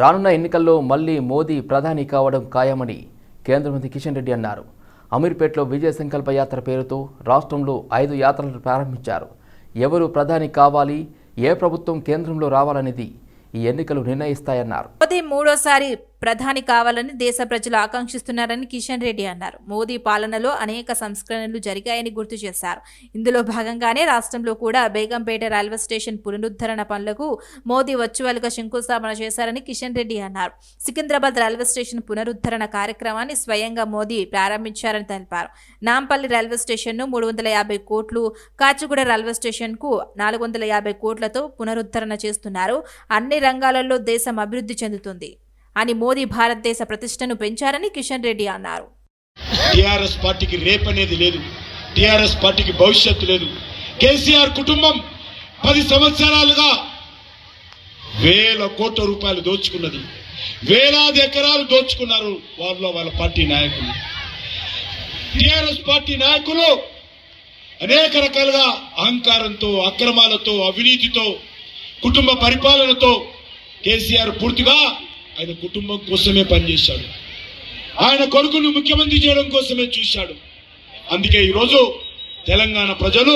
రానున్న ఎన్నికల్లో మళ్లీ మోదీ ప్రధాని కావడం ఖాయమని కేంద్ర మంత్రి కిషన్ రెడ్డి అన్నారు. అమీర్పేటలో విజయ సంకల్ప యాత్ర పేరుతో రాష్ట్రంలో 5 యాత్రలను ప్రారంభించారు. ఎవరు ప్రధాని కావాలి, ఏ ప్రభుత్వం కేంద్రంలో రావాలనేది ఈ ఎన్నికలు నిర్ణయిస్తాయన్నారు. మోదీ మూడోసారి ప్రధాని కావాలని దేశ ప్రజలు ఆకాంక్షిస్తున్నారని కిషన్ రెడ్డి అన్నారు. మోదీ పాలనలో అనేక సంస్కరణలు జరిగాయని గుర్తు చేశారు. ఇందులో భాగంగానే రాష్ట్రంలో కూడా బేగంపేట రైల్వే స్టేషన్ పునరుద్ధరణ పనులకు మోదీ వర్చువల్గా శంకుస్థాపన చేశారని కిషన్ రెడ్డి అన్నారు. సికింద్రాబాద్ రైల్వే స్టేషన్ పునరుద్ధరణ కార్యక్రమాన్ని స్వయంగా మోదీ ప్రారంభించారని తెలిపారు. నాంపల్లి రైల్వే స్టేషన్ను 350 కోట్లు, కాచిగూడ రైల్వే స్టేషన్కు 450 కోట్లతో పునరుద్ధరణ చేస్తున్నారు. అన్ని రంగాలలో దేశం అభివృద్ధి చెందుతుంది అని మోదీ భారతదేశ ప్రతిష్టను పెంచారని కిషన్ రెడ్డి అన్నారు. టిఆర్ఎస్ పార్టీకి రేపు అనేది లేదు, టిఆర్ఎస్ పార్టీకి భవిష్యత్తు లేదు. కేసీఆర్ కుటుంబం 10 సంవత్సరాలుగా వేల కోట్ల రూపాయలు దోచుకున్నది, వేలాది ఎకరాలు దోచుకున్నారు వాళ్ళ పార్టీ నాయకులు. టిఆర్ఎస్ పార్టీ నాయకులు అనేక రకాలుగా అహంకారంతో, అక్రమాలతో, అవినీతితో, కుటుంబ పరిపాలనతో కేసీఆర్ పూర్తిగా ఆయన కుటుంబం కోసమే పనిచేశాడు. ఆయన కొడుకును ముఖ్యమంత్రి చేయడం కోసమే చూశాడు. అందుకే ఈరోజు తెలంగాణ ప్రజలు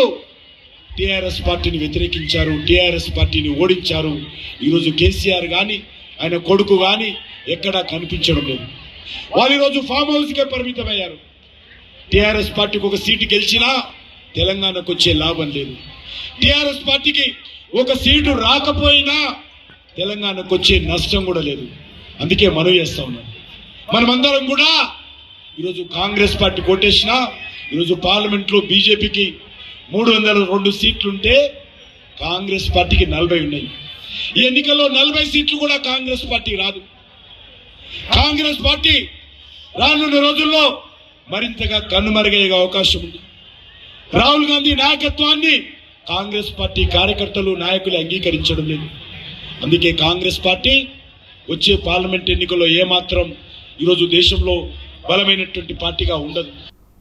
టిఆర్ఎస్ పార్టీని వ్యతిరేకించారు, టిఆర్ఎస్ పార్టీని ఓడించారు. ఈరోజు కేసీఆర్ కానీ ఆయన కొడుకు కానీ ఎక్కడా కనిపించడం లేదు. వాళ్ళు ఈరోజు ఫామ్ హౌస్కే పరిమితమయ్యారు. టిఆర్ఎస్ పార్టీకి ఒక సీటు గెలిచినా తెలంగాణకు వచ్చే లాభం లేదు. టిఆర్ఎస్ పార్టీకి ఒక సీటు రాకపోయినా తెలంగాణకు వచ్చే నష్టం కూడా లేదు. అందుకే మనవి చేస్తా ఉన్నాం, మనమందరం కూడా ఈరోజు కాంగ్రెస్ పార్టీ కోటేసినా ఈరోజు పార్లమెంట్లో బీజేపీకి 302 సీట్లుంటే కాంగ్రెస్ పార్టీకి 40 ఉన్నాయి. ఈ ఎన్నికల్లో 40 సీట్లు కూడా కాంగ్రెస్ పార్టీ రాదు. కాంగ్రెస్ పార్టీ రానున్న రోజుల్లో మరింతగా కన్నుమరుగయ్యే అవకాశం ఉంది. రాహుల్ గాంధీ నాయకత్వాన్ని కాంగ్రెస్ పార్టీ కార్యకర్తలు, నాయకులు అంగీకరించడం లేదు. అందుకే కాంగ్రెస్ పార్టీ వచ్చే పార్లమెంట్ ఎన్నికల్లో ఏమాత్రం ఈరోజు దేశంలో బలమైనటువంటి పార్టీగా ఉండదు.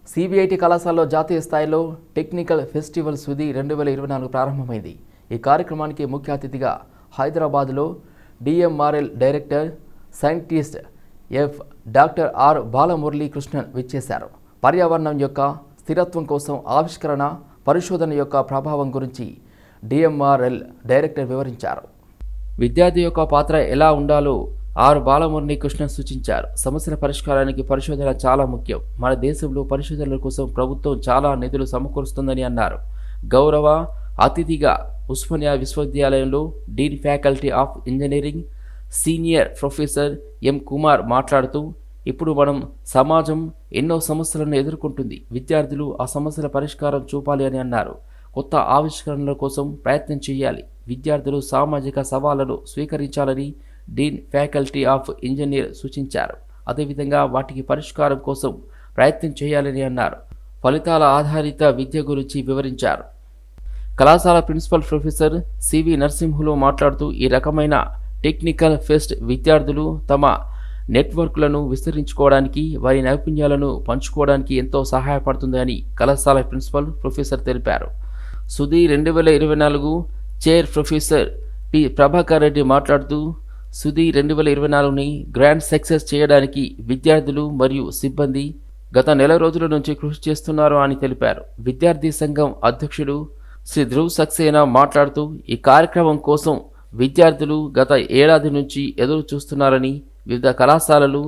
సిబిఐటి కళాశాలలో జాతీయ స్థాయిలో టెక్నికల్ ఫెస్టివల్ సుది 2024 ప్రారంభమైంది. ఈ కార్యక్రమానికి ముఖ్య అతిథిగా హైదరాబాద్లో DMRL director scientist doctor R Balamuralikrishnan విచ్చేశారు. పర్యావరణం యొక్క స్థిరత్వం కోసం ఆవిష్కరణ, పరిశోధన యొక్క ప్రభావం గురించి డిఎంఆర్ఎల్ డైరెక్టర్ వివరించారు. విద్యార్థి యొక్క పాత్ర ఎలా ఉండాలో ఆర్ బాలమురళీకృష్ణన్ సూచించారు. సమస్యల పరిష్కారానికి పరిశోధన చాలా ముఖ్యం. మన దేశంలో పరిశోధనల కోసం ప్రభుత్వం చాలా నిధులు సమకూరుస్తుందని అన్నారు. గౌరవ అతిథిగా ఉస్మానియా విశ్వవిద్యాలయంలో dean faculty of engineering senior professor M Kumar మాట్లాడుతూ, ఇప్పుడు సమాజం ఎన్నో సమస్యలను ఎదుర్కొంటుంది. విద్యార్థులు ఆ సమస్యల పరిష్కారం చూపాలి అని అన్నారు. కొత్త ఆవిష్కరణల కోసం ప్రయత్నం చేయాలి. విద్యార్థులు సామాజిక సవాళ్లను స్వీకరించాలని డీన్ ఫ్యాకల్టీ ఆఫ్ ఇంజనీర్ సూచించారు. అదేవిధంగా వాటికి పరిష్కారం కోసం ప్రయత్నం చేయాలని అన్నారు. ఫలితాల ఆధారిత విద్య గురించి వివరించారు. కళాశాల ప్రిన్సిపల్ ప్రొఫెసర్ సివి నరసింహులు మాట్లాడుతూ, ఈ రకమైన టెక్నికల్ ఫెస్ట్ విద్యార్థులు తమ నెట్వర్క్లను విస్తరించుకోవడానికి, వారి నైపుణ్యాలను పంచుకోవడానికి ఎంతో సహాయపడుతుందని కళాశాల ప్రిన్సిపల్ ప్రొఫెసర్ తెలిపారు. Sudhi 2024 chair professor P Prabhakar Reddy మాట్లాడుతూ, సుధీ 2024ని గ్రాండ్ సక్సెస్ చేయడానికి విద్యార్థులు మరియు సిబ్బంది గత నెల రోజుల నుంచి కృషి చేస్తున్నారు అని తెలిపారు. విద్యార్థి సంఘం అధ్యక్షుడు శ్రీ ధ్రువ్ సక్సేనా మాట్లాడుతూ, ఈ కార్యక్రమం కోసం విద్యార్థులు గత ఏడాది నుంచి ఎదురు చూస్తున్నారని, వివిధ కళాశాలలు,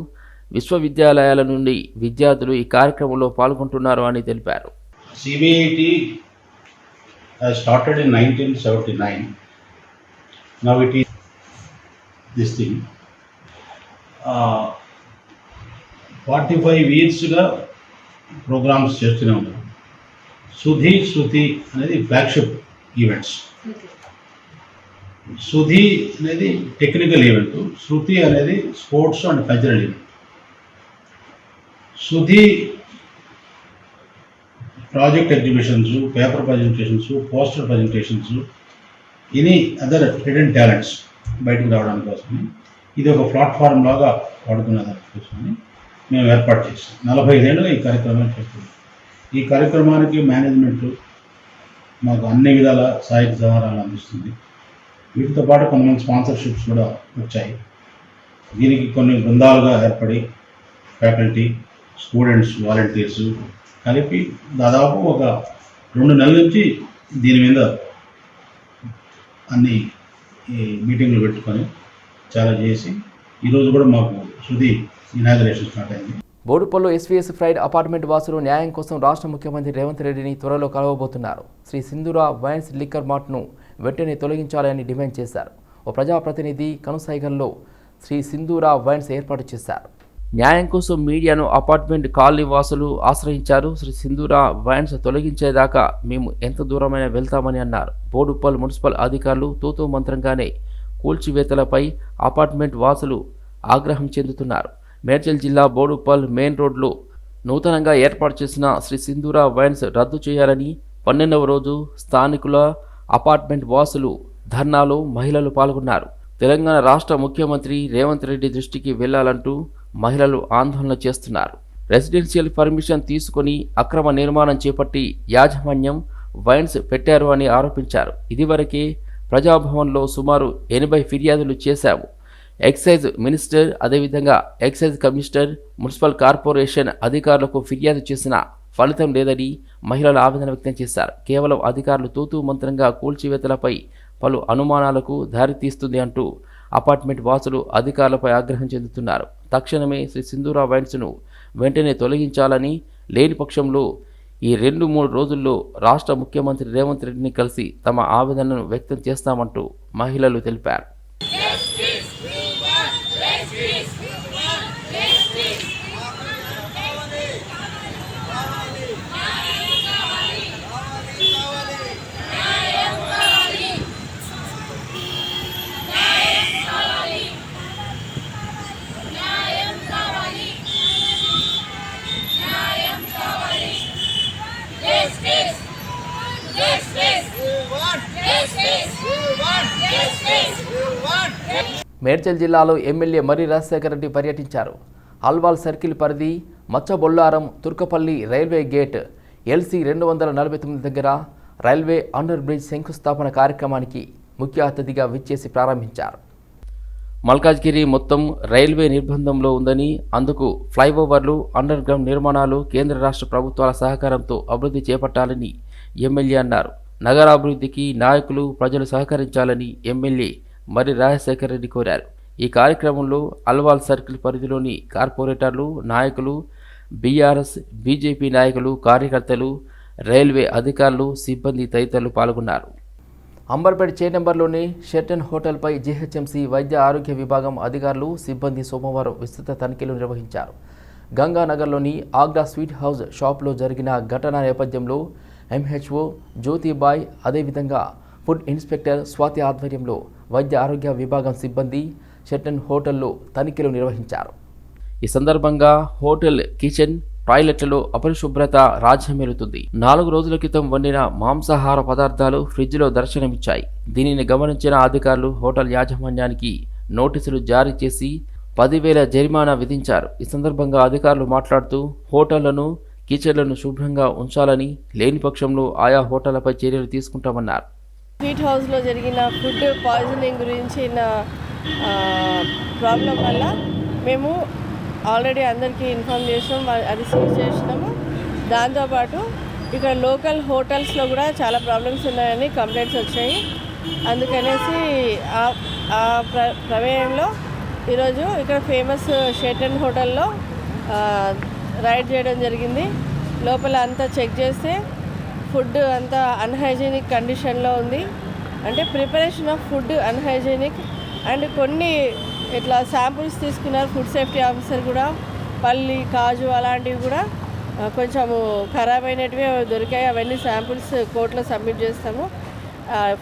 విశ్వవిద్యాలయాల నుండి విద్యార్థులు ఈ కార్యక్రమంలో పాల్గొంటున్నారు అని తెలిపారు. CBIT has started in 1979. Now it is this thing. 45 yearsగా programmes చేస్తూనే ఉంటారు. శృతి అనేది ఫ్లాగ్షిప్ ఈవెంట్స్. సుధీ అనేది టెక్నికల్ ఈవెంట్, శృతి అనేది sports and cultural event. Sudhi project exhibitions, paper presentations, poster presentations, any other hidden talents బయటకు రావడానికి కోసమని ఇది ఒక ప్లాట్ఫామ్ లాగా వాడుకునేదానికి కోసమని మేము ఏర్పాటు చేసాం. 45 ఏళ్ళుగా ఈ కార్యక్రమాన్ని చేస్తున్నాం. ఈ కార్యక్రమానికి మేనేజ్మెంట్ మాకు అన్ని విధాల సహాయక సహకారాలు అందిస్తుంది. వీటితో పాటు కొంతమంది స్పాన్సర్షిప్స్ కూడా వచ్చాయి. దీనికి కొన్ని బృందాలుగా ఏర్పడి ఫ్యాకల్టీ, స్టూడెంట్స్, వాలంటీర్స్ కలిపి దాదాపు ఒక 2 నెలల నుంచి దీని మీద అన్ని మీటింగ్లు పెట్టుకొని చాలా చేసి ఈరోజు కూడా మాకు శృతి ఇనాగరేషన్ స్టార్ట్ అయింది. బోడుపల్లి ఎస్వీఎస్ ఫ్రైడ్ అపార్ట్మెంట్ వాసులు న్యాయం కోసం రాష్ట్ర ముఖ్యమంత్రి రేవంత్ రెడ్డిని త్వరలో కలవబోతున్నారు. శ్రీ సింధూరా వైన్స్ లిక్కర్ మార్ట్ను వెంటనే తొలగించాలని డిమాండ్ చేశారు. ఓ ప్రజాప్రతినిధి కనుసైగల్లో శ్రీ సింధూరా వైన్స్ ఏర్పాటు చేశారు. న్యాయం కోసం మీడియాను అపార్ట్మెంట్ కాలనీ వాసులు ఆశ్రయించారు. శ్రీ సింధూరా వైన్స్ తొలగించేదాకా మేము ఎంత దూరమైనా వెళ్తామని అన్నారు. బోడుపల్ మున్సిపల్ అధికారులు తూతూ మంత్రంగానే కూల్చివేతలపై అపార్ట్మెంట్ వాసులు ఆగ్రహం చెందుతున్నారు. మేడ్చల్ జిల్లా బోడుపల్ మెయిన్ రోడ్లో నూతనంగా ఏర్పాటు చేసిన శ్రీ సింధూరా వైన్స్ రద్దు చేయాలని 12వ రోజు స్థానికుల అపార్ట్మెంట్ వాసులు ధర్నాలో మహిళలు పాల్గొన్నారు. తెలంగాణ రాష్ట్ర ముఖ్యమంత్రి రేవంత్ రెడ్డి దృష్టికి వెళ్లాలంటూ మహిళలు ఆందోళన చేస్తున్నారు. రెసిడెన్షియల్ పర్మిషన్ తీసుకుని అక్రమ నిర్మాణం చేపట్టి యాజమాన్యం వైన్స్ పెట్టారు అని ఆరోపించారు. ఇదివరకే ప్రజాభవన్లో సుమారు 80 ఫిర్యాదులు చేశాము. ఎక్సైజ్ మినిస్టర్, అదేవిధంగా ఎక్సైజ్ కమిషనర్, మున్సిపల్ కార్పొరేషన్ అధికారులకు ఫిర్యాదు చేసినా ఫలితం లేదని మహిళలు ఆవేదన వ్యక్తం చేశారు. కేవలం అధికారులు తూతూ మంత్రంగా కూల్చివేతలపై పలు అనుమానాలకు దారితీస్తుంది అంటూ అపార్ట్మెంట్ వాసులు అధికారులపై ఆగ్రహం చెందుతున్నారు. తక్షణమే శ్రీ సింధూరా వైన్స్ను వెంటనే తొలగించాలని, లేని పక్షంలో ఈ 2-3 రోజుల్లో రాష్ట్ర ముఖ్యమంత్రి రేవంత్ రెడ్డిని కలిసి తమ ఆవేదనను వ్యక్తం చేస్తామంటూ మహిళలు తెలిపారు. మేడ్చల్ జిల్లాలో ఎమ్మెల్యే మర్రి రాజశేఖర రెడ్డి పర్యటించారు. అల్వాల్ సర్కిల్ పరిధి Machabollaram Turkapalli railway gate LC 249 దగ్గర రైల్వే అండర్ బ్రిడ్జ్ శంకుస్థాపన కార్యక్రమానికి ముఖ్య అతిథిగా విచ్చేసి ప్రారంభించారు. మల్కాజ్గిరి మొత్తం రైల్వే నిర్బంధంలో ఉందని, అందుకు ఫ్లైఓవర్లు, అండర్ గ్రౌండ్ నిర్మాణాలు కేంద్ర రాష్ట్ర ప్రభుత్వాల సహకారంతో అభివృద్ధి చేపట్టాలని ఎమ్మెల్యే అన్నారు. నగరాభివృద్ధికి నాయకులు, ప్రజలు సహకరించాలని ఎమ్మెల్యే మర్రి రాజశేఖర రెడ్డి కోరారు. ఈ కార్యక్రమంలో అల్వాల్ సర్కిల్ పరిధిలోని కార్పొరేటర్లు, నాయకులు, బీఆర్ఎస్, బీజేపీ నాయకులు, కార్యకర్తలు, రైల్వే అధికారులు, సిబ్బంది తదితరులు పాల్గొన్నారు. అంబర్పేట చేనంబర్లోని షెర్టన్ హోటల్పై జీహెచ్ఎంసీ వైద్య ఆరోగ్య విభాగం అధికారులు, సిబ్బంది సోమవారం విస్తృత తనిఖీలు నిర్వహించారు. గంగానగర్లోని ఆగ్రా స్వీట్ హౌస్ షాప్లో జరిగిన ఘటన నేపథ్యంలో MHO జ్యోతిబాయ్, అదేవిధంగా ఫుడ్ ఇన్స్పెక్టర్ స్వాతి ఆధ్వర్యంలో వైద్య ఆరోగ్య విభాగం సిబ్బంది షెర్టన్ హోటల్లో తనిఖీలు నిర్వహించారు. ఈ సందర్భంగా హోటల్ కిచెన్, టాయిలెట్లలో అపరిశుభ్రత రాజ్యమేలుతుంది. 4 రోజుల క్రితం వండిన మాంసాహార పదార్థాలు ఫ్రిడ్జ్లో దర్శనమిచ్చాయి. దీనిని గమనించిన అధికారులు హోటల్ యాజమాన్యానికి నోటీసులు జారీ చేసి 10,000 జరిమానా విధించారు. ఈ సందర్భంగా అధికారులు మాట్లాడుతూ హోటళ్లను, కిచెన్లను శుభ్రంగా ఉంచాలని, లేని పక్షంలో ఆయా హోటళ్లపై చర్యలు తీసుకుంటామన్నారు. స్వీట్ హౌస్లో జరిగిన ఫుడ్ పాయిజనింగ్ గురించిన ప్రాబ్లం వల్ల మేము ఆల్రెడీ అందరికీ ఇన్ఫామ్ చేసినాం, అది సీజ్ చేసినాము. దాంతోపాటు ఇక్కడ లోకల్ హోటల్స్లో కూడా చాలా ప్రాబ్లమ్స్ ఉన్నాయని కంప్లైంట్స్ వచ్చాయి. అందుకనేసి ఆ ప్రమేయంలో ఈరోజు ఇక్కడ ఫేమస్ షెర్టన్ హోటల్లో రైడ్ చేయడం జరిగింది. లోపల అంతా చెక్ చేస్తే ఫుడ్ అంతా అన్హైజీనిక్ కండిషన్లో ఉంది. అంటే preparation of food unhygienic and కొన్ని ఇట్లా శాంపుల్స్ తీసుకున్నారు. ఫుడ్ సేఫ్టీ ఆఫీసర్ కూడా పల్లి, కాజు అలాంటివి కూడా కొంచెము ఖరాబ్ అయినటివి దొరికాయి. అవన్నీ శాంపుల్స్ కోర్టులో సబ్మిట్ చేస్తాము.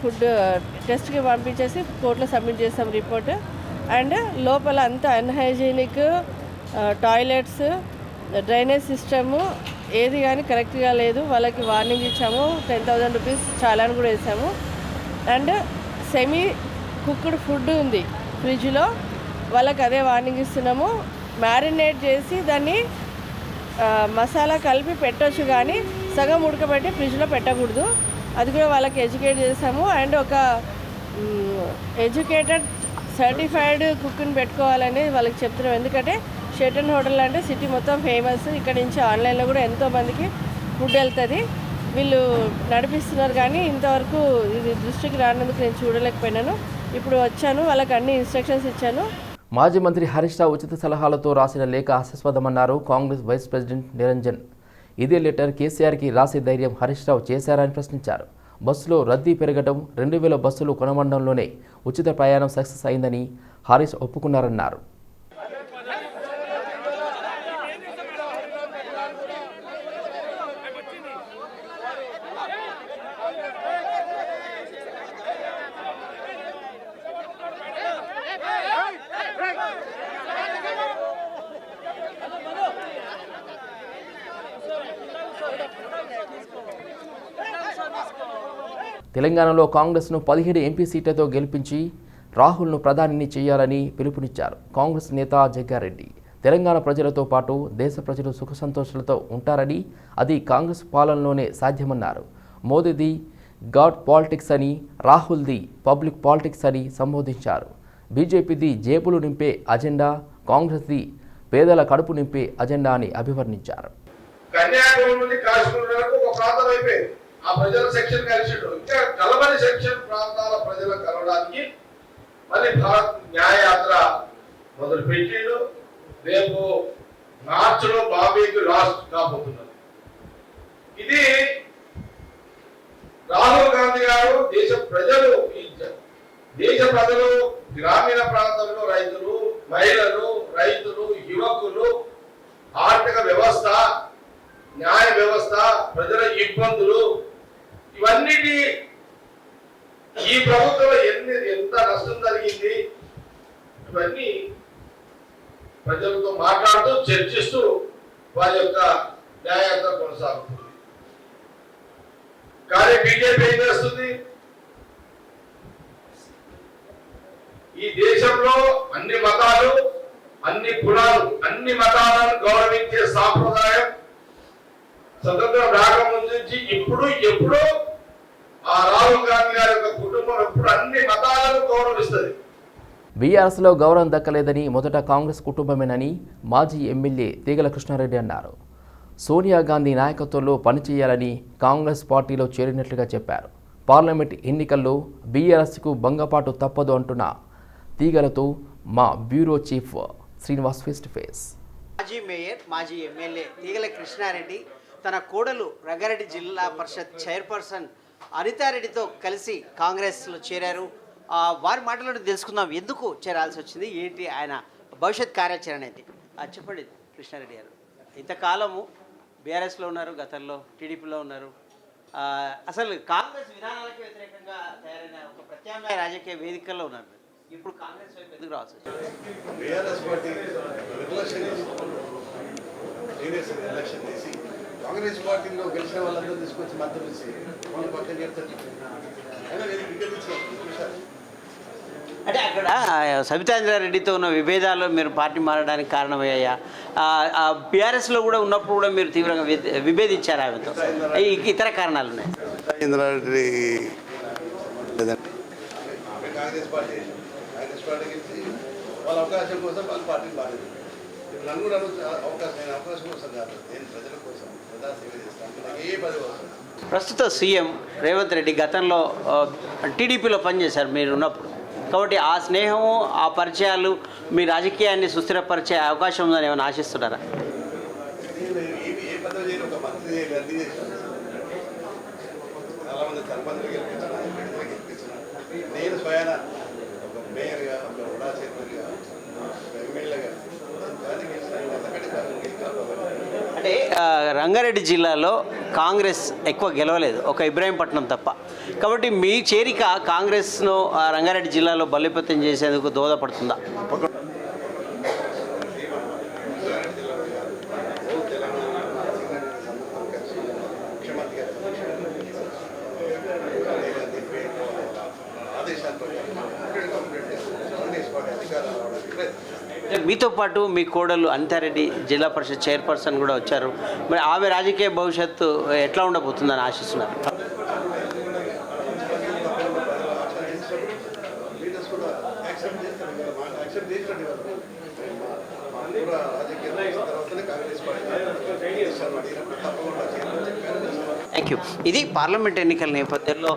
ఫుడ్ టెస్ట్కి పంపించేసి కోర్టులో సబ్మిట్ చేస్తాం రిపోర్ట్. అండ్ లోపల అంతా అన్హైజీనిక్ టాయిలెట్స్, డ్రైనేజ్ సిస్టము ఏది కానీ కరెక్ట్గా లేదు. వాళ్ళకి వార్నింగ్ ఇచ్చాము, 10,000 రూపీస్ చాలాన్ కూడా వేసాము. అండ్ సెమీ కుక్డ్ ఫుడ్ ఉంది ఫ్రిడ్జ్లో, వాళ్ళకి అదే వార్నింగ్ ఇస్తున్నాము. మ్యారినేట్ చేసి దాన్ని మసాలా కలిపి పెట్టొచ్చు, కానీ సగం ఉడకబెట్టి ఫ్రిడ్జ్లో పెట్టకూడదు. అది కూడా వాళ్ళకి ఎడ్యుకేట్ చేసాము. అండ్ ఒక ఎడ్యుకేటెడ్ సర్టిఫైడ్ కుక్ని పెట్టుకోవాలని వాళ్ళకి చెప్తున్నాం. ఎందుకంటే షెటన్ హోటల్ అంటే సిటీ మొత్తం ఫేమస్. ఇక్కడ నుంచి ఆన్లైన్లో కూడా ఎంతోమందికి ఫుడ్ వెళ్తుంది. వీళ్ళు నడిపిస్తున్నారు కానీ ఇంతవరకు ఇది దృష్టికి రానందుకు నేను చూడలేకపోయినాను. ఇప్పుడు వచ్చాను, వాళ్ళకి అన్ని ఇన్స్ట్రక్షన్స్ ఇచ్చాను. మాజీ మంత్రి హరీష్ రావు ఉచిత సలహాలతో రాసిన లేఖ హాస్యాస్పదమన్నారు కాంగ్రెస్ వైస్ ప్రెసిడెంట్ నిరంజన్. ఇదే లెటర్ కేసీఆర్కి రాసే ధైర్యం హరీష్ రావు చేశారని ప్రశ్నించారు. బస్సులో రద్దీ పెరగడం, 2000 బస్సులు కొనమండంలోనే ఉచిత ప్రయాణం సక్సెస్ అయిందని హరీష్ ఒప్పుకున్నారన్నారు. తెలంగాణలో కాంగ్రెస్ను 17 ఎంపీ సీట్లతో గెలిపించి రాహుల్ను ప్రధానిని చేయాలని పిలుపునిచ్చారు కాంగ్రెస్ నేత జగ్గారెడ్డి. తెలంగాణ ప్రజలతో పాటు దేశ ప్రజలు సుఖ సంతోషాలతో ఉంటారని, అది కాంగ్రెస్ పాలనలోనే సాధ్యమన్నారు. మోదీది గాడ్ పాలిటిక్స్ అని, రాహుల్ది పబ్లిక్ పాలిటిక్స్ అని సంబోధించారు. బీజేపీది జేబులు నింపే అజెండా, కాంగ్రెస్ది పేదల కడుపు నింపే అజెండా అని అభివర్ణించారు. కన్యాకుమారి నుండి కాశ్మీర్ వరకు ఒక ప్రాంతం అయిపోయింది. ఆ ప్రజల సెక్షన్ కలిసిండు. ఇంకా కలవని సెక్షన్ ప్రాంతాల ప్రజలకు కలవడానికి మళ్ళీ భారత్ న్యాయయాత్ర మొదలు పెట్టిండు. రేపు మార్చిలో బాంబేకి లాస్ట్ కాబోతున్నారు. ఇది రాహుల్ గాంధీ గారు దేశ ప్రజలు గ్రామీణ ప్రాంతంలో రైతులు, మహిళలు, రైతులు, యువకులు, ఆర్థిక వ్యవస్థ, న్యాయ వ్యవస్థ, ప్రజల ఇబ్బందులు, ఇవన్నిటి ఈ ప్రభుత్వం ఎంత నష్టం జరిగింది ఇవన్నీ ప్రజలతో మాట్లాడుతూ చర్చిస్తూ వారి యొక్క న్యాయయాత్ర కొనసాగుతుంది. కానీ బీజేపీ ఏం చేస్తుంది? ఈ దేశంలో అన్ని మతాలు, అన్ని కులాలు, అన్ని మతాలను గౌరవించే సాంప్రదాయం స్వతంత్రం రాకముందు నుంచి ఎప్పుడూ ఆ రాహుల్ గాంధీ గారి యొక్క కుటుంబం ఎప్పుడు అన్ని మతాలను గౌరవిస్తుంది. బీఆర్ఎస్లో గౌరవం దక్కలేదని మొదట కాంగ్రెస్ కుటుంబమేనని మాజీ ఎమ్మెల్యే తీగల కృష్ణారెడ్డి అన్నారు. సోనియా గాంధీ నాయకత్వంలో పనిచేయాలని కాంగ్రెస్ పార్టీలో చేరినట్లుగా చెప్పారు. పార్లమెంట్ ఎన్నికల్లో బీఆర్ఎస్కు భంగపాటు తప్పదు అంటున్న తీగలతో మా bureau chief Srinivas face to face. మాజీ మేయర్, మాజీ ఎమ్మెల్యే తీగల కృష్ణారెడ్డి తన కోడలు రంగారెడ్డి జిల్లా పరిషత్ చైర్పర్సన్ అనితారెడ్డితో కలిసి కాంగ్రెస్లో చేరారు. వారి మాటలను తెలుసుకుందాం. ఎందుకు చేరాల్సి వచ్చింది, ఏంటి ఆయన భవిష్యత్ కార్యాచరణ ఏంటి చెప్పండి కృష్ణారెడ్డి గారు. ఇంతకాలము బీఆర్ఎస్లో ఉన్నారు, గతంలో టీడీపీలో ఉన్నారు. అసలు కాంగ్రెస్ విధానాలకు వ్యతిరేకంగా తయారైన ఒక ప్రత్యామ్నాయ రాజకీయ వేదికల్లో ఉన్నారు. ఇప్పుడు కాంగ్రెస్ వైపు ఎందుకు రావాల్సి వచ్చింది? బీఆర్ఎస్ పార్టీ ఎలక్షన్ చేసి కాంగ్రెస్ పార్టీలో గెలిచిన వాళ్ళందరూ తీసుకొచ్చి మద్దతు ఇచ్చి వాళ్ళు పక్కన చేస్తారు. అంటే అక్కడ సబితాంద్రారెడ్డితో ఉన్న విభేదాలు మీరు పార్టీ మారడానికి కారణమయ్యాయా? బీఆర్ఎస్లో కూడా ఉన్నప్పుడు కూడా మీరు తీవ్రంగా విభేదించారు ఆమెతో, ఇతర కారణాలు ఉన్నాయి? సబితాంద్రారెడ్డి కాంగ్రెస్ పార్టీ గెలిచి వాళ్ళ అవకాశం కోసం వాళ్ళ పార్టీ మారింది. నన్ను కూడా అవకాశం కోసం కాదు, నేను ప్రజల కోసం ప్రజా సేవ చేస్తాను. ఏ పది వస్తుంది. ప్రస్తుత సీఎం రేవంత్ రెడ్డి గతంలో టీడీపీలో పనిచేశారు మీరు ఉన్నప్పుడు, కాబట్టి ఆ స్నేహము, ఆ పరిచయాలు మీ రాజకీయాన్ని సుస్థిరపరిచే అవకాశం ఉందని ఏమైనా ఆశిస్తున్నారా? ఏ పదవి చేయని ఒక మంత్రి అన్ని చేశాను. చాలామంది సర్పంచులు గెలిపించిన నేను స్వయాన ఒక మేయర్గా, ఒక వడా చైర్మన్గా, ఒక ఎమ్మెల్యేగా అంటే రంగారెడ్డి జిల్లాలో కాంగ్రెస్ ఎక్కువ గెలవలేదు, ఒక ఇబ్రాహీంపట్నం తప్ప. కాబట్టి మీ చేరిక కాంగ్రెస్ను రంగారెడ్డి జిల్లాలో బలోపేతం చేసేందుకు దోహదపడుతుందా? మీతో పాటు మీ కోడలు అనితారెడ్డి జిల్లా పరిషత్ చైర్పర్సన్ కూడా వచ్చారు. మరి ఆమె రాజకీయ భవిష్యత్తు ఎట్లా ఉండబోతుందని ఆశిస్తున్నారు? లీడర్స్ కూడా యాక్సెప్ట్ చేస్తారు. కాంగ్రెస్ పార్టీ తప్పకుండా థ్యాంక్ యూ. ఇది పార్లమెంట్ ఎన్నికల నేపథ్యంలో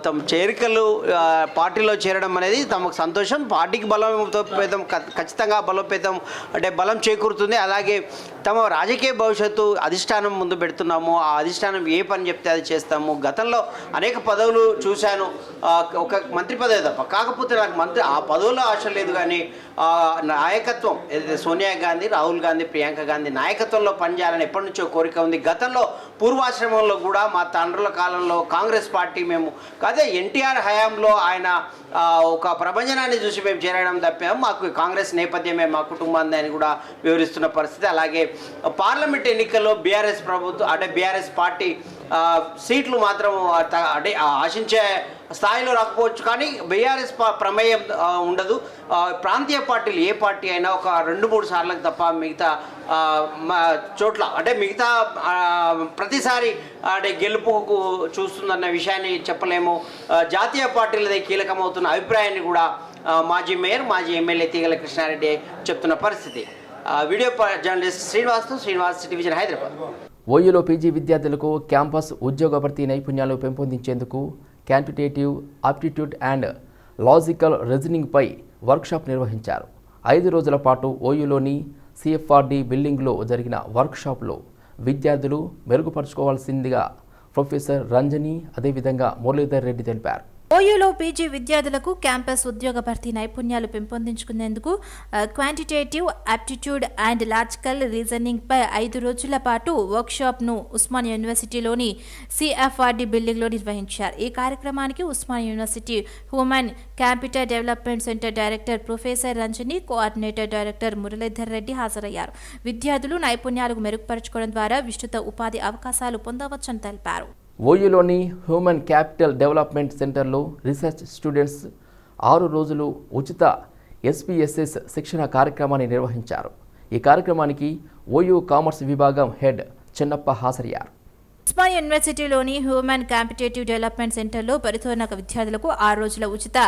తమ చేరికలు పార్టీలో చేరడం అనేది తమకు సంతోషం. పార్టీకి బలోపేతం ఖచ్చితంగా బలోపేతం అంటే బలం చేకూరుతుంది. అలాగే తమ రాజకీయ భవిష్యత్తు అధిష్టానం ముందు పెడుతున్నాము. ఆ అధిష్టానం ఏ పని చెప్తే అది చేస్తాము. గతంలో అనేక పదవులు చూశాను, ఒక మంత్రి పదవి తప్ప. కాకపోతే నాకు మంత్రి ఆ పదవుల్లో ఆశ లేదు, కానీ నాయకత్వం ఏదైతే సోనియా గాంధీ, రాహుల్ గాంధీ, ప్రియాంక గాంధీ నాయకత్వంలో పనిచేయాలని ఎప్పటి నుంచో కోరిక ఉంది. గతంలో పూర్వాశ్రమంలో కూడా మా తండ్రుల కాలంలో కాంగ్రెస్ పార్టీ మేము అదే ఎన్టీఆర్ హయాంలో ఆయన ఒక ప్రభంజనాన్ని చూసి మేము చేరడం తప్పాము. మాకు కాంగ్రెస్ నేపథ్యమే మా కుటుంబాన్ని అని కూడా వివరిస్తున్న పరిస్థితి. అలాగే పార్లమెంట్ ఎన్నికల్లో బీఆర్ఎస్ ప్రభుత్వం అంటే బీఆర్ఎస్ పార్టీ సీట్లు మాత్రం అంటే ఆశించే స్థాయిలో రాకపోవచ్చు, కానీ బీఆర్ఎస్ ప్రమేయం ఉండదు. ప్రాంతీయ పార్టీలు ఏ పార్టీ అయినా ఒక 2-3 సార్లకు తప్ప మిగతా చోట్ల అంటే మిగతా ప్రతిసారి అంటే గెలుపుకు చూస్తుందన్న విషయాన్ని చెప్పలేము. జాతీయ పార్టీలదే కీలకమవుతున్న అభిప్రాయాన్ని కూడా మాజీ మేయర్, మాజీ ఎమ్మెల్యే తీగల కృష్ణారెడ్డి చెప్తున్న పరిస్థితి. Video journalist Srinivas television Hyderabad. ఓయూలో పీజీ విద్యార్థులకు క్యాంపస్ ఉద్యోగ భర్తీ నైపుణ్యాలు పెంపొందించేందుకు క్వాంటిటేటివ్ ఆప్టిట్యూడ్ అండ్ లాజికల్ రీజనింగ్పై వర్క్షాప్ నిర్వహించారు. 5 రోజుల పాటు ఓయూలోని సిఎఫ్ఆర్డి బిల్డింగ్లో జరిగిన వర్క్షాప్లో విద్యార్థులు మెరుగుపరుచుకోవాల్సిందిగా ప్రొఫెసర్ రంజని అదేవిధంగా మురళీధర్ రెడ్డి తెలిపారు. ఓయూలో పీజీ విద్యార్థులకు క్యాంపస్ ఉద్యోగ భర్తీ నైపుణ్యాలు పెంపొందించుకునేందుకు క్వాంటిటేటివ్ ఆప్టిట్యూడ్ అండ్ లాజికల్ రీజనింగ్పై 5 రోజుల పాటు వర్క్షాప్ను ఉస్మానియా యూనివర్సిటీలోని సిఎఫ్ఆర్డి బిల్డింగ్లో నిర్వహించారు. ఈ కార్యక్రమానికి Osmania university human capital development centre director professor Ranjani, coordinator director Muralidhar Reddy హాజరయ్యారు. విద్యార్థులు నైపుణ్యాలకు మెరుగుపరచుకోవడం ద్వారా విస్తృత ఉపాధి అవకాశాలు పొందవచ్చని తెలిపారు. ఓయూలోని హ్యూమన్ క్యాపిటల్ డెవలప్మెంట్ సెంటర్లో రీసెర్చ్ స్టూడెంట్స్ 6 రోజులు ఉచిత SPSS శిక్షణ కార్యక్రమాన్ని నిర్వహించారు. ఈ కార్యక్రమానికి ఓయూ కామర్స్ విభాగం హెడ్ చెన్నప్ప హాజరయ్యారు. ఉస్మానియా యూనివర్సిటీలోని హ్యూమన్ కాంపిటేటివ్ డెవలప్మెంట్ సెంటర్లో పరిశోధన విద్యార్థులకు 6 రోజుల ఉచిత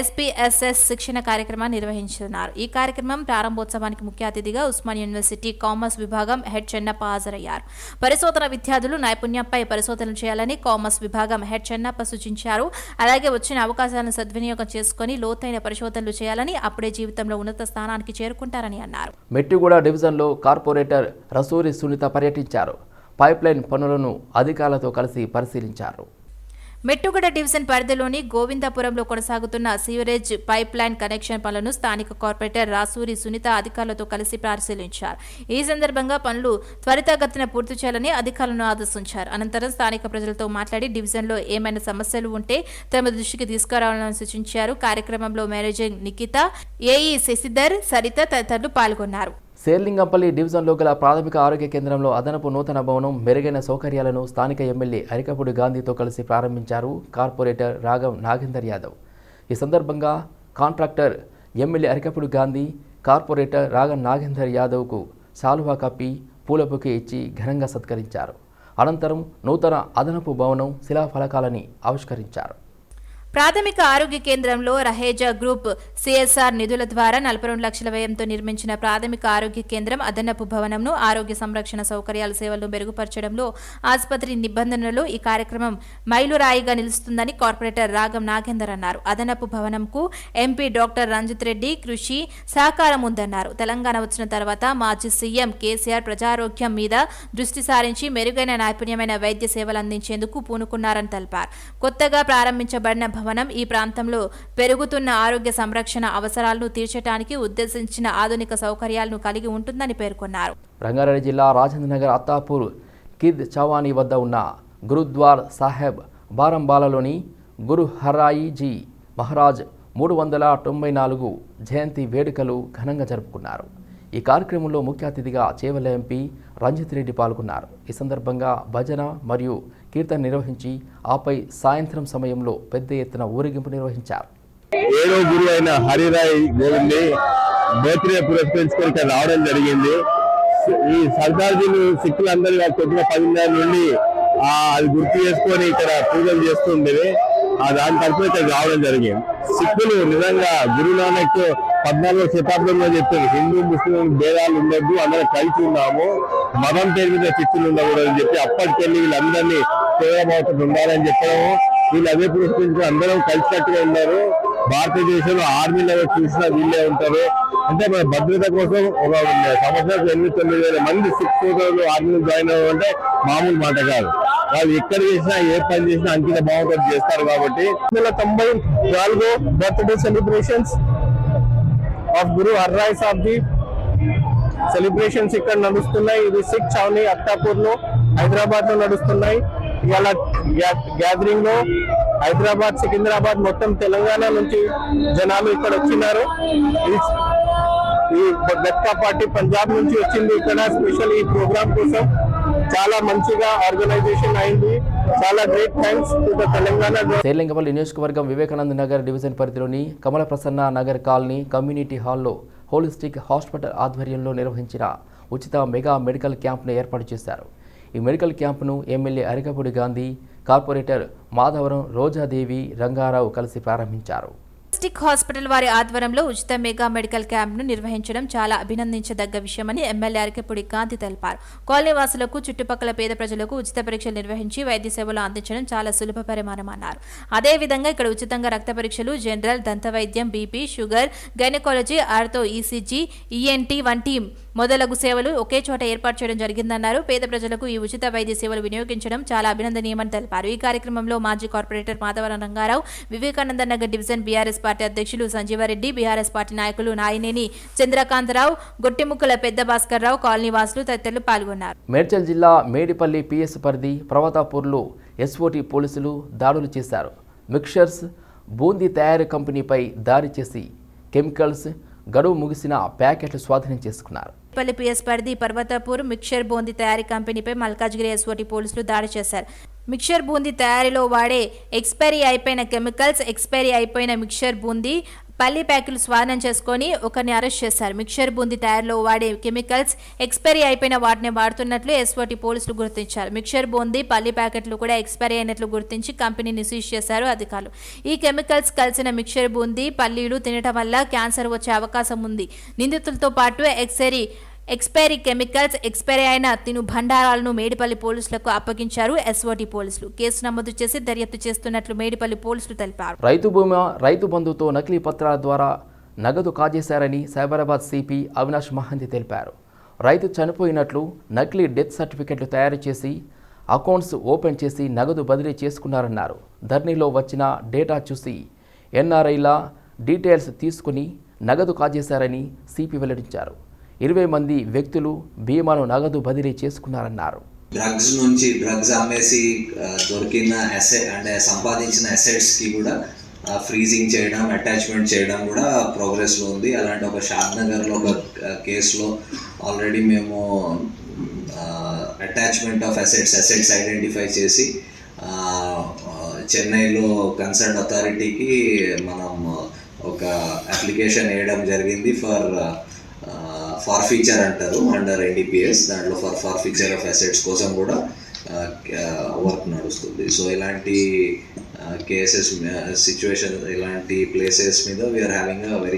SPSS శిక్షణ కార్యక్రమాన్ని నిర్వహించున్నారు. ఈ కార్యక్రమం ప్రారంభోత్సవానికి ముఖ్య అతిథిగా ఉస్మానియా యూనివర్సిటీ కామర్స్ విభాగం హెడ్ చెన్నప్ప హాజరయ్యారు. పరిశోధన విద్యార్థులు నైపుణ్యంపై పరిశోధనలు చేయాలని కామర్స్ విభాగం హెడ్ చెన్నప్ప సూచించారు. అలాగే వచ్చిన అవకాశాలను సద్వినియోగం చేసుకుని లోతైన పరిశోధనలు చేయాలని, అప్పుడే జీవితంలో ఉన్నత స్థానానికి చేరుకుంటారని అన్నారు. మెట్టిగూడ డివిజన్లో కార్పొరేటర్ రసూరి సునీత పర్యటించారు. పైప్లైన్ పనులను అధికారులతో కలిసి పరిశీలించారు. మెట్టుగూడ డివిజన్ పరిధిలోని గోవిందపురంలో కొనసాగుతున్న సీవరేజ్ పైప్ లైన్ కనెక్షన్ పనులను స్థానిక కార్పొరేటర్ రాసూరి సునీత అధికారులతో కలిసి పరిశీలించారు. ఈ సందర్భంగా పనులు త్వరితగతిన పూర్తి చేయాలని అధికారులను ఆదేశించారు. అనంతరం స్థానిక ప్రజలతో మాట్లాడి డివిజన్లో ఏమైనా సమస్యలు ఉంటే తమ దృష్టికి తీసుకురావాలని సూచించారు. కార్యక్రమంలో మేనేజింగ్ నిఖిత, ఏఈ శశిధర్, సరిత తదితరులు పాల్గొన్నారు. శేర్లింగంపల్లి డివిజన్లో గల ప్రాథమిక ఆరోగ్య కేంద్రంలో అదనపు నూతన భవనం, మెరుగైన సౌకర్యాలను స్థానిక ఎమ్మెల్యే అరికపూడి గాంధీతో కలిసి ప్రారంభించారు కార్పొరేటర్ రాఘవ్ నాగేందర్ యాదవ్. ఈ సందర్భంగా contractor MLA Arikapudi Gandhi corporator Raghav Nagender యాదవ్కు శాలువా కప్పి పూల బొకే ఇచ్చి ఘనంగా సత్కరించారు. అనంతరం నూతన అదనపు భవనం శిలాఫలకాలని ఆవిష్కరించారు. ప్రాథమిక ఆరోగ్య కేంద్రంలో రహేజా గ్రూప్ CSR నిధుల ద్వారా 42 లక్షల వ్యయంతో నిర్మించిన ప్రాథమిక ఆరోగ్య కేంద్రం అదనపు భవనంను ఆరోగ్య సంరక్షణ సౌకర్యాల సేవలను మెరుగుపరచడంలో ఆసుపత్రి నిబంధనలు ఈ కార్యక్రమం మైలురాయిగా నిలుస్తుందని కార్పొరేటర్ రాఘవ్ నాగేందర్ అన్నారు. అదనపు భవనంకు ఎంపీ డాక్టర్ రంజిత్ రెడ్డి కృషి సహకారం ఉందన్నారు. తెలంగాణ వచ్చిన తర్వాత మాజీ సీఎం కేసీఆర్ ప్రజారోగ్యం మీద దృష్టి సారించి మెరుగైన నైపుణ్యమైన వైద్య సేవలు అందించేందుకు పూనుకున్నారని తెలిపారు. కొత్తగా ప్రారంభించబడిన భవనం ఈ ప్రాంతంలో పెరుగుతున్న ఆరోగ్య సంరక్షణ అవసరాలను తీర్చడానికి ఉద్దేశించిన ఆధునిక సౌకర్యాలను కలిగి ఉంటుందని పేర్కొన్నారు. రంగారెడ్డి జిల్లా రాజేంద్రనగర్ అత్తాపూర్ కిద్ చవానీ వద్ద ఉన్న గురుద్వార్ సాహెబ్ బారంబాలలోని గురు హరాయిజీ మహారాజ్ 394 జయంతి వేడుకలు ఘనంగా జరుపుకున్నారు. ఈ కార్యక్రమంలో ముఖ్య అతిథిగా చేవెళ్ల ఎంపీ రంజిత్ రెడ్డి పాల్గొన్నారు. ఈ సందర్భంగా భజన మరియు కీర్తన నిర్వహించి ఆపై సాయంత్రం సమయంలో పెద్ద ఎత్తున ఊరేగింపు నిర్వహించారు. 7వ గురువు అయిన హరిరాయ్ గోవింద్ని బర్త్డే పురస్కరించుకొని ఇక్కడ రావడం జరిగింది. ఈ సర్దార్జీలు సిక్కులందరూ పొద్దున 10:30 నుండి అది గుర్తు చేసుకొని ఇక్కడ పూజలు చేస్తుండేవి. దాని తరఫున ఇక్కడ రావడం జరిగింది. సిక్కులు నిజంగా గురునానక్ 14వ శతాబ్దంలో చెప్పారు హిందూ ముస్లిం భేదాలు ఉండొద్దు, అందరం కలిసి ఉన్నాము, మతం పేరు మీద చిచ్చులు ఉండకూడదు అని చెప్పి అప్పటికెళ్ళి వీళ్ళందరినీ సేవాభావంతో ఉండాలని చెప్పడము, వీళ్ళు అదే పురస్కరించుకుని అందరం కలిసినట్టుగా ఉన్నారు. భారతదేశంలో ఆర్మీలో చూసినా వీళ్ళే ఉంటారు. అంటే మన భద్రత కోసం ఒక సంవత్సరానికి 8,000-9,000 మంది సిక్ సోదరులు ఆర్మీలో జాయిన్ అవ్వడం అంటే మామూలు మాట కాదు. వాళ్ళు ఎక్కడ చేసినా ఏ పని చేసినా అంకిత భావంతో చేస్తారు. కాబట్టి 1994 birthday celebrations of Guru Har Rai Sahibji celebrations ఇక్కడ నడుస్తున్నాయి. ఇది సిక్ చౌనీ అత్తాపూర్ లో హైదరాబాద్ లో నడుస్తున్నాయి. ఇవాళ గ్యాదరింగ్ లో హైదరాబాద్, సికింద్రాబాద్, మొత్తం తెలంగాణ నుంచి జనాలు ఇక్కడ వచ్చినారు. ఈ గట్కా పార్టీ పంజాబ్ నుంచి వచ్చింది ఇక్కడ స్పెషల్ ఈ ప్రోగ్రామ్ కోసం. చాలా మంచిగా ఆర్గనైజేషన్ అయింది. చాలా great thanks to the Telangana. Serilingampally నియోజకవర్గం వివేకానంద నగర్ డివిజన్ పరిధిలోని కమల ప్రసన్న నగర్ కాలనీ కమ్యూనిటీ హాల్లో హోలిస్టిక్ హాస్పిటల్ ఆధ్వర్యంలో నిర్వహించిన ఉచిత మెగా మెడికల్ క్యాంప్ను ఏర్పాటు చేశారు. ఈ మెడికల్ క్యాంపును ఎమ్మెల్యే అరికపూడి గాంధీ, కార్పొరేటర్ మాధవరం రోజాదేవి, రంగారావు కలిసి ప్రారంభించారు. డిస్ట్రిక్ట్ హాస్పిటల్ వారి ఆధ్వర్యంలో ఉచిత మెగా మెడికల్ క్యాంప్ను నిర్వహించడం చాలా అభినందించదగ్గ విషయమని ఎమ్మెల్యే అరికెపూడి గాంధీ తెలిపారు. కాలనీ వాసులకు, చుట్టుపక్కల పేద ప్రజలకు ఉచిత పరీక్షలు నిర్వహించి వైద్య సేవలు అందించడం చాలా సులభ పరిమాణమన్నారు. అదేవిధంగా ఇక్కడ ఉచితంగా రక్త పరీక్షలు, జనరల్, దంత వైద్యం, BP, sugar, gynaecology, ortho, ECG, ENT వంటి మొదలగు సేవలు ఒకే చోట ఏర్పాటు చేయడం జరిగిందన్నారు. పేద ప్రజలకు ఈ ఉచిత వైద్య సేవలు వినియోగించడం చాలా అభినందనీయమని తెలిపారు. ఈ కార్యక్రమంలో మాజీ corporator Madhavaram Rangarao, Vivekananda Nagar division BRS party అధ్యక్షులు సంజీవారెడ్డి, బీఆర్ఎస్ పార్టీ నాయకులు నాయినేని చంద్రకాంతరావు, గొట్టిముక్కల పెద్ద భాస్కర్ రావు, కాలనీ వాసులు తదితరులు పాల్గొన్నారు. మేడ్చల్ జిల్లా మేడిపల్లి పిఎస్ పరిధి ప్రవతాపూర్లో ఎస్ఓటీ పోలీసులు దాడులు చేశారు. మిక్చర్స్ బూందీ తయారీ కంపెనీపై దాడి చేసి కెమికల్స్, గడువు ముగిసిన ప్యాకెట్లు స్వాధీనం చేసుకున్నారు. మేడిపల్లి పిఎస్ పరిధి పర్వతాపూర్ మిక్చర్ బూందీ తయారీ కంపెనీపై మల్కాజ్గిరి ఎస్ఓటీ పోలీసులు దాడి చేశారు. మిక్చర్ బూందీ తయారీలో వాడే ఎక్స్పైరీ అయిపోయిన కెమికల్స్, ఎక్స్పైరీ అయిపోయిన మిక్చర్ బూందీ పల్లి ప్యాకెట్లు స్వాధీనం చేసుకొని ఒకరిని అరెస్ట్ చేశారు. మిక్చర్ బూందీ తయారీలో వాడే కెమికల్స్ ఎక్స్పైరీ అయిపోయిన వాటిని వాడుతున్నట్లు ఎస్ఓటీ పోలీసులు గుర్తించారు. మిక్చర్ బూందీ పల్లి ప్యాకెట్లు కూడా ఎక్స్పైరీ అయినట్లు గుర్తించి కంపెనీని సీజ్ చేశారు అధికారులు. ఈ కెమికల్స్ కలిసిన మిక్చర్ బూందీ పల్లీలు తినటం వల్ల క్యాన్సర్ వచ్చే అవకాశం ఉంది. నిందితులతో పాటు ఎక్స్పైరీ కెమికల్స్, ఎక్స్పైరీ అయిన తిను బండారాలను మేడిపల్లి పోలీసులకు అప్పగించారు ఎస్ఓటీ పోలీసులు. కేసు నమోదు చేసి దర్యాప్తు చేస్తున్నట్లు మేడిపల్లి పోలీసులు తెలిపారు. రైతు భూమి, రైతు బంధుతో నకిలీ పత్రాల ద్వారా నగదు కాజేశారని సైబరాబాద్ సిపి అవినాష్ మహంతి తెలిపారు. రైతు చనిపోయినట్లు నకిలీ డెత్ సర్టిఫికెట్లు తయారు చేసి అకౌంట్స్ ఓపెన్ చేసి నగదు బదిలీ చేసుకున్నారన్నారు. ధరణిలో వచ్చిన డేటా చూసి ఎన్ఆర్ఐల డీటెయిల్స్ తీసుకుని నగదు కాజేశారని సిపి వెల్లడించారు. 20 మంది వ్యక్తులు బీమాను నగదు బదిలీ చేసుకున్నారన్నారు. డ్రగ్స్ నుంచి డ్రగ్స్ అమ్మేసి దొరికిన అంటే సంపాదించిన అసెట్స్కి కూడా ఫ్రీజింగ్ చేయడం, అటాచ్మెంట్ చేయడం కూడా ప్రోగ్రెస్లో ఉంది. అలాంటి ఒక షాద్నగర్లో ఒక కేసులో ఆల్రెడీ మేము అటాచ్మెంట్ ఆఫ్ అసెట్స్ ఐడెంటిఫై చేసి చెన్నైలో కన్సర్న్ అథారిటీకి మనం ఒక అప్లికేషన్ వేయడం జరిగింది ఫార్ఫీచర్ అంటారు అండర్ ఎన్డీపీఎస్. దాంట్లో ఫార్ఫీచర్ ఆఫ్ అసెట్స్ కోసం కూడా వర్క్ నడుస్తుంది. సో ఇలాంటి కేసెస్, సిచ్యువేషన్, ఇలాంటి ప్లేసెస్ మీద వీఆర్ హ్యావింగ్ అ వెరీ